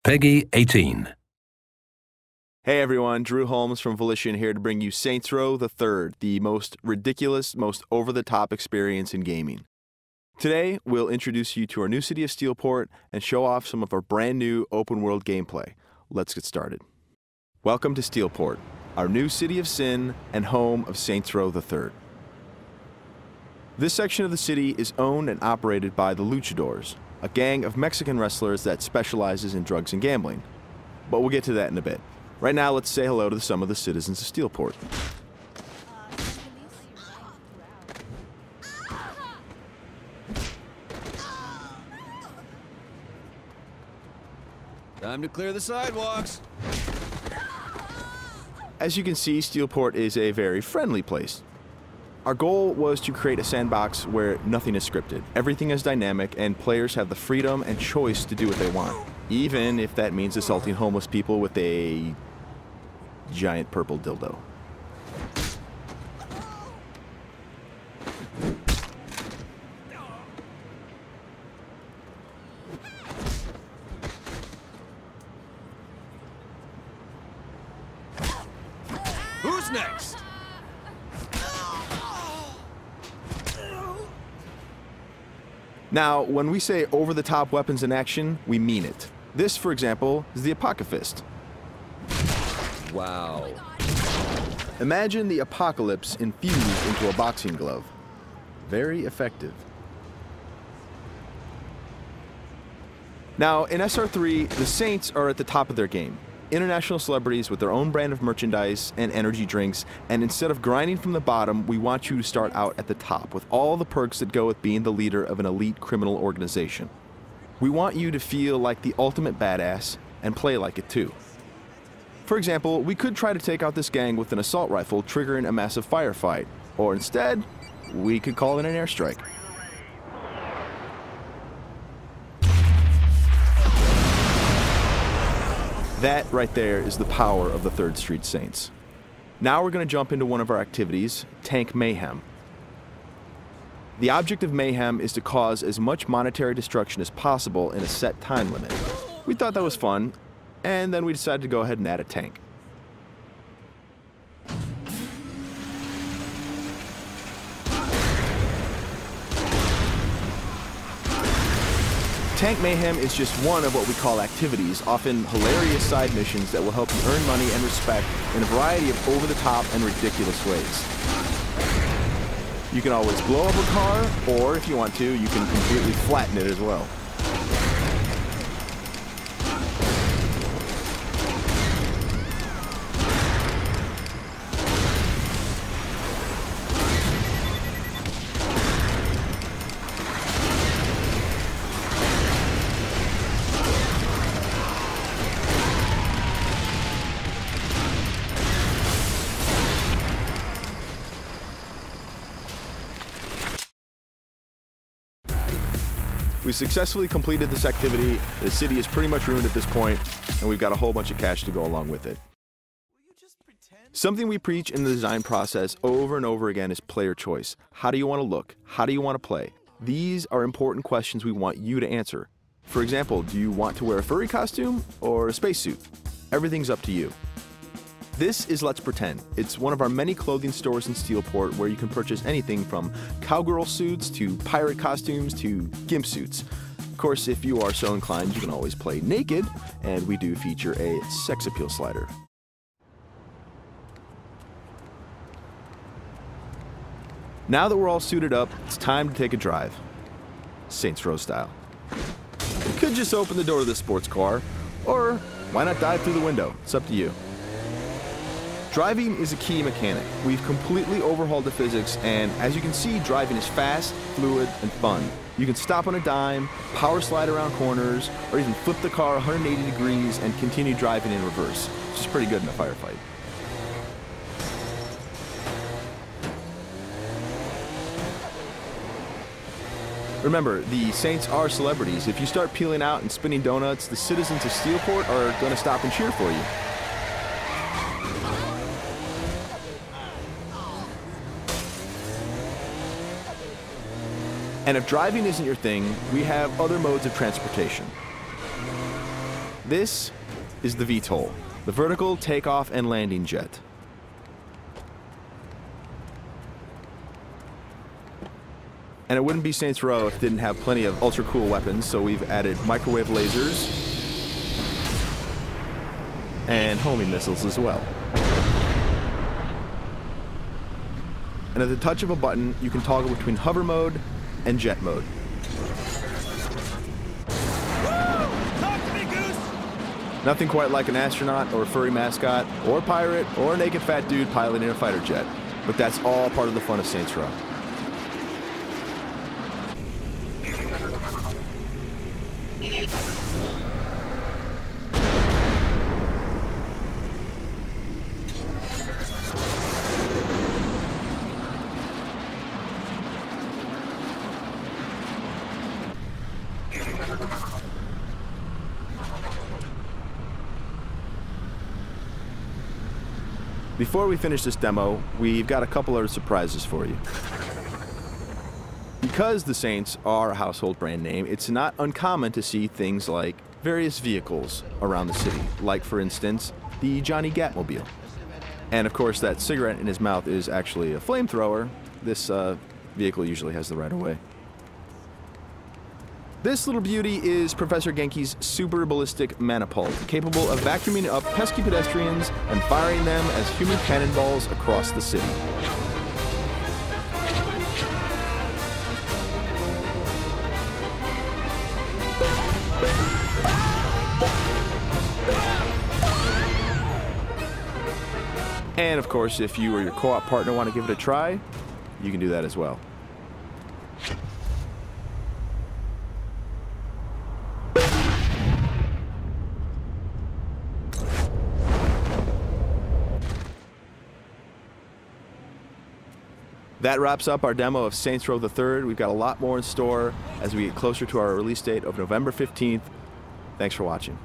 Peggy 18. Hey everyone, Drew Holmes from Volition here to bring you Saints Row the Third, the most ridiculous, most over-the-top experience in gaming. Today, we'll introduce you to our new city of Steelport and show off some of our brand new open-world gameplay. Let's get started. Welcome to Steelport, our new city of sin and home of Saints Row the Third. This section of the city is owned and operated by the Luchadors, a gang of Mexican wrestlers that specializes in drugs and gambling. But we'll get to that in a bit. Right now, let's say hello to some of the citizens of Steelport. Time to clear the sidewalks. As you can see, Steelport is a very friendly place. Our goal was to create a sandbox where nothing is scripted. Everything is dynamic, and players have the freedom and choice to do what they want, even if that means assaulting homeless people with a giant purple dildo. Who's next? Now, when we say over-the-top weapons in action, we mean it. This, for example, is the Apocafist. Wow. Imagine the apocalypse infused into a boxing glove. Very effective. Now, in SR3, the Saints are at the top of their game. International celebrities with their own brand of merchandise and energy drinks, and instead of grinding from the bottom, we want you to start out at the top with all the perks that go with being the leader of an elite criminal organization. We want you to feel like the ultimate badass and play like it too. For example, we could try to take out this gang with an assault rifle, triggering a massive firefight, or instead, we could call it an airstrike. That right there is the power of the 3rd Street Saints. Now we're going to jump into one of our activities, Tank Mayhem. The object of Mayhem is to cause as much monetary destruction as possible in a set time limit. We thought that was fun, and then we decided to go ahead and add a tank. Tank Mayhem is just one of what we call activities, often hilarious side missions that will help you earn money and respect in a variety of over-the-top and ridiculous ways. You can always blow up a car, or if you want to, you can completely flatten it as well. We successfully completed this activity. The city is pretty much ruined at this point, and we've got a whole bunch of cash to go along with it. Something we preach in the design process over and over again is player choice. How do you want to look? How do you want to play? These are important questions we want you to answer. For example, do you want to wear a furry costume or a spacesuit? Everything's up to you. This is Let's Pretend. It's one of our many clothing stores in Steelport where you can purchase anything from cowgirl suits to pirate costumes to gimp suits. Of course, if you are so inclined, you can always play naked, and we do feature a sex appeal slider. Now that we're all suited up, it's time to take a drive. Saints Row style. You could just open the door to the sports car, or why not dive through the window? It's up to you. Driving is a key mechanic. We've completely overhauled the physics, and as you can see, driving is fast, fluid, and fun. You can stop on a dime, power slide around corners, or even flip the car 180 degrees and continue driving in reverse, which is pretty good in a firefight. Remember, the Saints are celebrities. If you start peeling out and spinning donuts, the citizens of Steelport are going to stop and cheer for you. And if driving isn't your thing, we have other modes of transportation. This is the VTOL, the vertical takeoff and landing jet. And it wouldn't be Saints Row if it didn't have plenty of ultra cool weapons, so we've added microwave lasers and homing missiles as well. And at the touch of a button, you can toggle between hover mode and jet mode. Talk to me, Goose! Nothing quite like an astronaut or a furry mascot or pirate or a naked fat dude piloting a fighter jet. But that's all part of the fun of Saints Row. Before we finish this demo, we've got a couple of surprises for you. Because the Saints are a household brand name, it's not uncommon to see things like various vehicles around the city, like, for instance, the Johnny Gatmobile. And of course, that cigarette in his mouth is actually a flamethrower. This vehicle usually has the right of way. This little beauty is Professor Genki's super ballistic Manipult, capable of vacuuming up pesky pedestrians and firing them as human cannonballs across the city. And of course, if you or your co-op partner want to give it a try, you can do that as well. That wraps up our demo of Saints Row the Third. We've got a lot more in store as we get closer to our release date of November 15th. Thanks for watching.